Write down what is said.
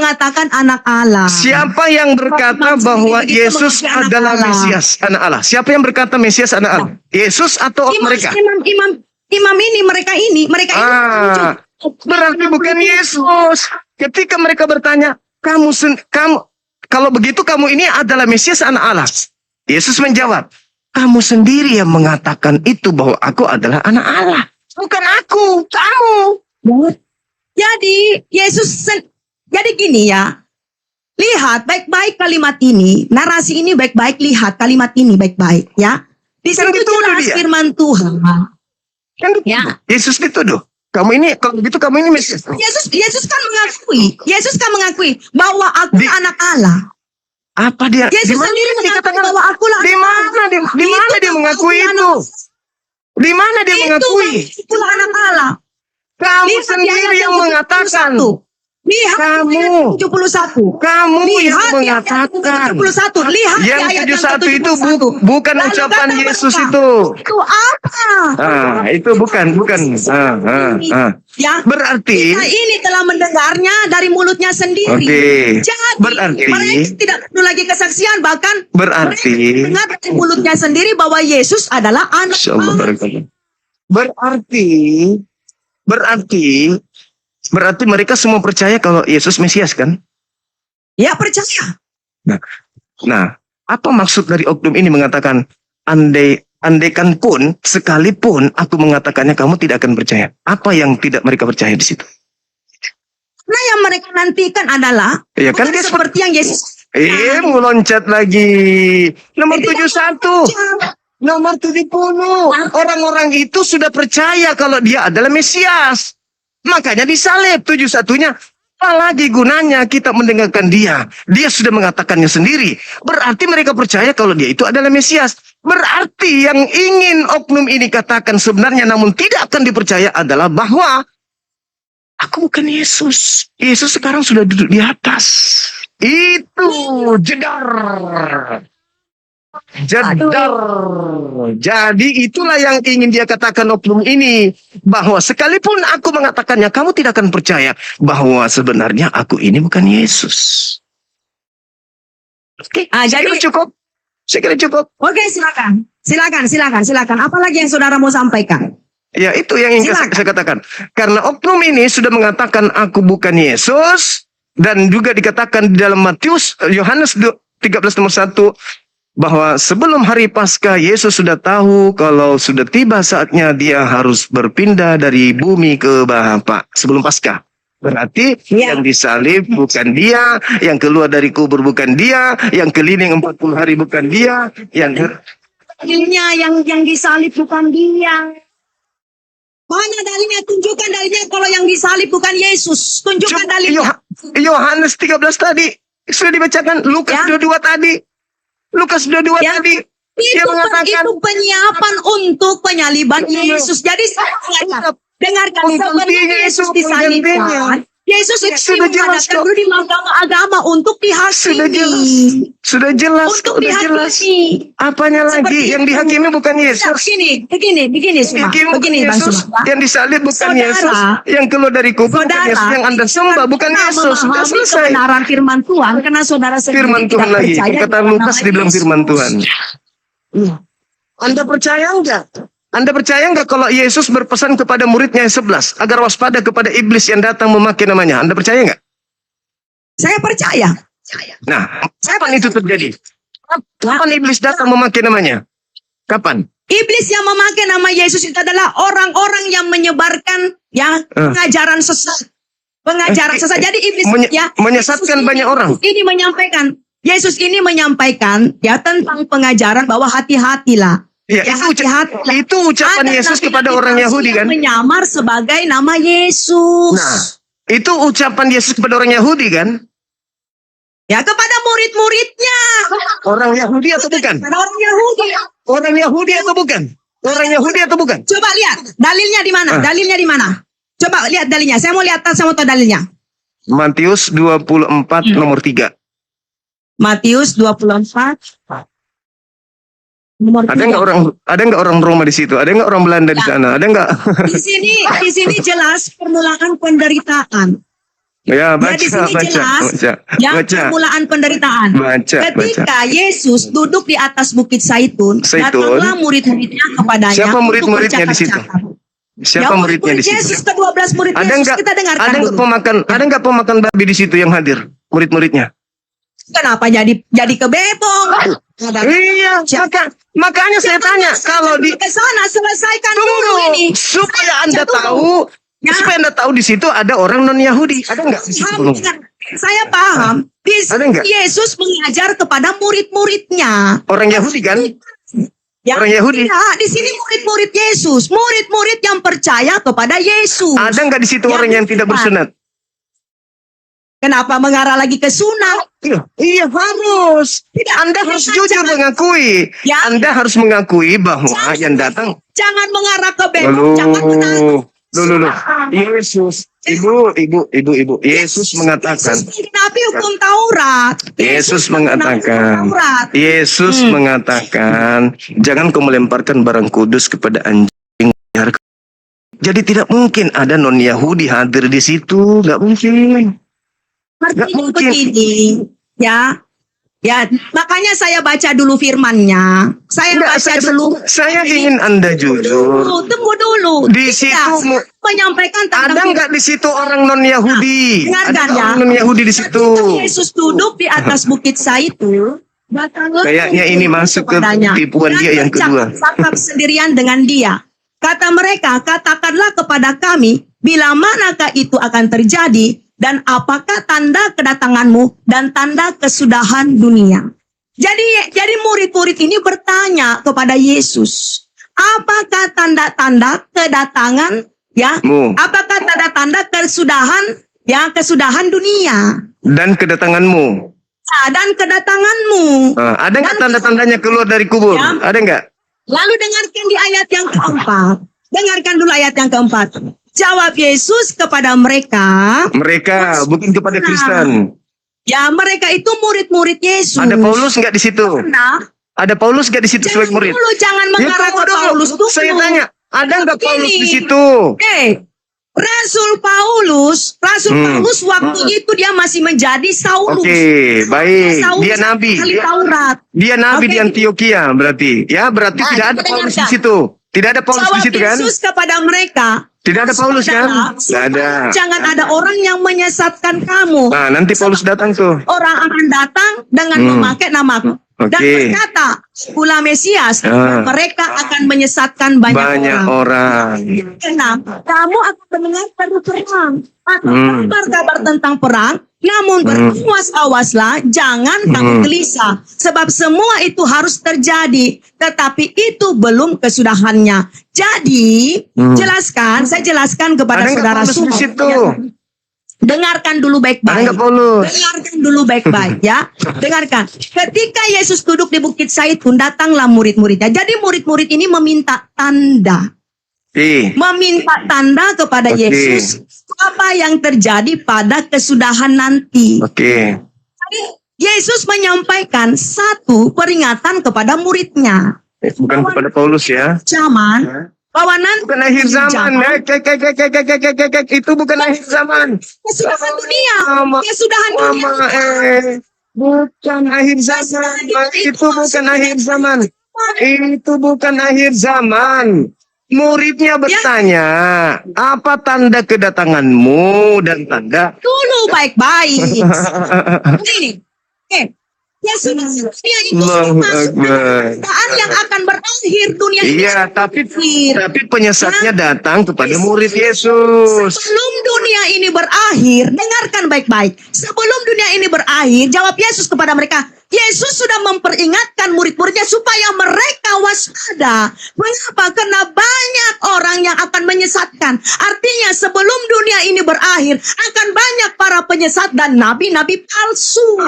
mengatakan anak Allah. Siapa yang berkata bahwa Yesus adalah Mesias, anak Allah? Siapa yang berkata Mesias anak Allah? Yesus atau mereka? Imam ini, mereka ini. Berarti bukan Yesus. Ketika mereka bertanya, kamu kalau begitu kamu ini adalah Mesias anak Allah. Yesus menjawab, kamu sendiri yang mengatakan itu bahwa aku adalah anak Allah. Bukan aku, kamu. Jadi jadi gini ya. Lihat baik-baik kalimat ini, narasi ini baik-baik, lihat kalimat ini baik-baik ya. Di situ jelas firman Tuhan. Kan ya. Yesus dituduh. Kamu ini, kalau begitu kamu ini Mesias. Yesus kan mengakui bahwa aku anak Allah. Apa dia? Yesus sendiri mengatakan bahwa aku lah. Di mana dia mengakui itu? Di mana dia mengakui? Itulah anak Allah. Kamu sendiri yang mengatakan. Lihat kamu 71. Kamu yang mengatakan. 71. Lihat yang 71 itu bukan ucapan Yesus itu. Itu apa? Itu bukan. Ya. Berarti kita ini telah mendengarnya dari mulutnya sendiri. Jadi berarti mereka tidak perlu lagi kesaksian, bahkan berarti dengar dari mulutnya sendiri bahwa Yesus adalah anak Allah. Berarti mereka semua percaya kalau Yesus Mesias kan? Ya, percaya. Nah, apa maksud dari oknum ini mengatakan andaikan pun sekalipun aku mengatakannya kamu tidak akan percaya? Apa yang tidak mereka percaya di situ? Nah, yang mereka nantikan adalah ya kan dia seperti yang Yesus. Meloncat lagi. Nomor 71. Nomor 70. Orang-orang itu sudah percaya kalau dia adalah Mesias. Makanya disalib 71-nya. Apalagi gunanya kita mendengarkan dia. Dia sudah mengatakannya sendiri. Berarti mereka percaya kalau dia itu adalah Mesias. Berarti yang ingin oknum ini katakan sebenarnya namun tidak akan dipercaya adalah bahwa aku bukan Yesus. Yesus sekarang sudah duduk di atas. Itu jedar. Jadi itulah yang ingin dia katakan oknum ini. Bahwa sekalipun aku mengatakannya, kamu tidak akan percaya bahwa sebenarnya aku ini bukan Yesus. Oke, jadi cukup. Saya kira cukup. Oke, silakan. Apalagi yang saudara mau sampaikan? Ya, itu yang ingin saya katakan. Karena oknum ini sudah mengatakan aku bukan Yesus. Dan juga dikatakan di dalam Yohanes 13 nomor 1. Bahwa sebelum hari Paskah Yesus sudah tahu kalau sudah tiba saatnya dia harus berpindah dari bumi ke Bapa sebelum Paskah. Berarti yang disalib bukan dia, yang keluar dari kubur bukan dia, yang keliling 40 hari bukan dia, yang disalib bukan dia. Mana dalilnya? Tunjukkan dalilnya kalau yang disalib bukan Yesus. Tunjukkan dalilnya. Yohanes 13 tadi sudah dibacakan, Lukas 22 tadi. Lukas 22 tadi dia mengatakan itu penyiapan untuk penyaliban Yesus. Jadi dengarkan sebelum Yesus disalibkan, Yesus itu sudah jelas dulu di mahkamah agama untuk dihakimi. Sudah jelas. Untuk dihakimi. Apanya lagi yang dihakimi bukan Yesus? Begini, Bang Suma. Yang disalib bukan Yesus, yang keluar dari kubur bukan Yesus, yang Anda sembah bukan Yesus. Sudah selesai. Kebenaran firman Tuhan, karena saudara sendiri firman Tuhan lagi. Kata Lukas dibilang firman Tuhan. Anda percaya enggak? Anda percaya enggak kalau Yesus berpesan kepada muridnya yang 11 agar waspada kepada iblis yang datang memakai namanya? Anda percaya enggak? Saya percaya. Nah, kapan itu terjadi? Kapan iblis datang memakai namanya? Kapan? Iblis yang memakai nama Yesus itu adalah orang-orang yang menyebarkan pengajaran sesat. Jadi iblis menyesatkan banyak orang. Yesus ini menyampaikan tentang pengajaran bahwa hati-hatilah. Ya, itu ucapan Yesus kepada orang Yahudi kan? Menyamar sebagai nama Yesus. Nah, itu ucapan Yesus kepada orang Yahudi kan? Ya, kepada murid-muridnya. Orang Yahudi atau bukan? Orang Yahudi. Orang Yahudi atau bukan? Orang Yahudi atau bukan? Coba lihat dalilnya di mana? Dalilnya di mana? Coba lihat dalilnya. Saya mau lihat, saya mau tahu dalilnya. Matius 24 nomor 3. Matius 24 nomor 3. Ada nggak orang Roma di situ? Ada nggak orang Belanda di sana? Ada nggak? Di sini jelas permulaan penderitaan. Ya, Ya, di sini jelas yang permulaan penderitaan. Ketika Yesus duduk di atas Bukit Zaitun, datanglah murid-muridnya kepadanya. Siapa murid-muridnya di situ? Siapa muridnya di situ? Yesus, ke-12 murid Yesus, kita dengarkan dulu. Ada nggak pemakan babi di situ yang hadir? Murid-muridnya? Kenapa jadi kebetong? Iya, makanya saya tanya, kalau di ke sana selesaikan dulu ini. Supaya Anda tahu, supaya Anda tahu di situ ada orang non-Yahudi. Ada nggak di situ? Saya paham. Ada nggak? Yesus mengajar kepada murid-muridnya. Orang Yahudi kan? Ya, orang Yahudi. Ya, di sini murid-murid Yesus, murid-murid yang percaya kepada Yesus. Ada nggak di situ orang yang tidak bersunat? Kenapa mengarah lagi ke sunat? Iya, harus. Anda harus jujur mengakui. Ya. Anda harus mengakui bahwa yang datang. Jangan mengarah ke bebek, jangan mengarah. Loh. Yesus, ibu. Yesus mengatakan. Tapi hukum Taurat. Yesus mengatakan. Yesus mengatakan, jangan kau melemparkan barang kudus kepada anjing. Jadi tidak mungkin ada non-Yahudi hadir di situ, nggak mungkin. Artinya begini, ya, makanya saya baca dulu firman-nya. Saya ingin Anda jujur. Tunggu dulu. Di situ menyampaikan ada nggak di situ orang non Yahudi? Ada orang non Yahudi di situ. Yesus duduk di atas Bukit Zaitun. Kayaknya ini masuk ke tipuan dia yang kedua. Sakap sendirian dengan dia. Kata mereka, katakanlah kepada kami, bila manakah itu akan terjadi? Dan apakah tanda kedatanganmu dan tanda kesudahan dunia? Jadi murid-murid ini bertanya kepada Yesus, apakah tanda-tanda kedatangan, ya? Apakah tanda-tanda kesudahan dunia? Dan kedatanganmu. Dan kedatanganmu. Ada nggak tanda-tandanya keluar dari kubur? Ya? Ada nggak? Lalu dengarkan di ayat yang keempat. Dengarkan dulu ayat yang keempat. Jawab Yesus kepada mereka. Mereka, bukan kepada Kristen. Ya, mereka itu murid-murid Yesus. Ada Paulus nggak di situ? Ada Paulus nggak di situ sebagai murid? Jangan mengarah ke Paulus dulu. Saya tanya, ada nggak Paulus di situ? Rasul Paulus waktu itu dia masih menjadi Saulus. Baik. Dia nabi. Dia nabi di Antioquia berarti. Ya, berarti tidak ada Paulus di situ. Tidak ada Paulus di situ kan? Yesus kepada mereka. Tidak ada Paulus kan? Tidak ada. Jangan ada orang yang menyesatkan kamu. Nah, nanti Paulus datang tuh. Orang akan datang dengan memakai namaku. Dan berkata, Pula Mesias, mereka akan menyesatkan banyak orang. Kenapa? Kamu akan mendengar perang atau kabar-kabar tentang perang, namun berawas-awaslah, jangan kamu gelisah. Sebab semua itu harus terjadi, tetapi itu belum kesudahannya. Jadi, saya jelaskan kepada saudara semua. Dengarkan dulu baik-baik. Dengarkan dulu baik-baik ya. Dengarkan. Ketika Yesus duduk di Bukit Zaitun, datanglah murid-muridnya. Jadi murid-murid ini meminta tanda. Meminta tanda kepada Yesus apa yang terjadi pada kesudahan nanti. Jadi Yesus menyampaikan satu peringatan kepada muridnya. Bukan kepada Paulus ya. Zaman. Bahwa nanti bukan akhir zaman. Itu bukan akhir zaman. Kesudahan dunia. Kesudahan dunia. Bukan akhir zaman. Itu bukan akhir zaman. Itu bukan akhir zaman. Muridnya bertanya, apa tanda kedatanganmu dan tanda? Dulu baik-baik. Ini. Yesus dunia itu yang akan berakhir dunia ini. Iya, tapi penyesatnya datang kepada murid Yesus. Sebelum dunia ini berakhir, dengarkan baik-baik. Sebelum dunia ini berakhir, jawab Yesus kepada mereka. Yesus sudah memperingatkan murid-muridnya supaya mereka waspada. Mengapa? Karena banyak orang yang akan menyesatkan. Artinya sebelum dunia ini berakhir, akan banyak para penyesat dan nabi-nabi palsu.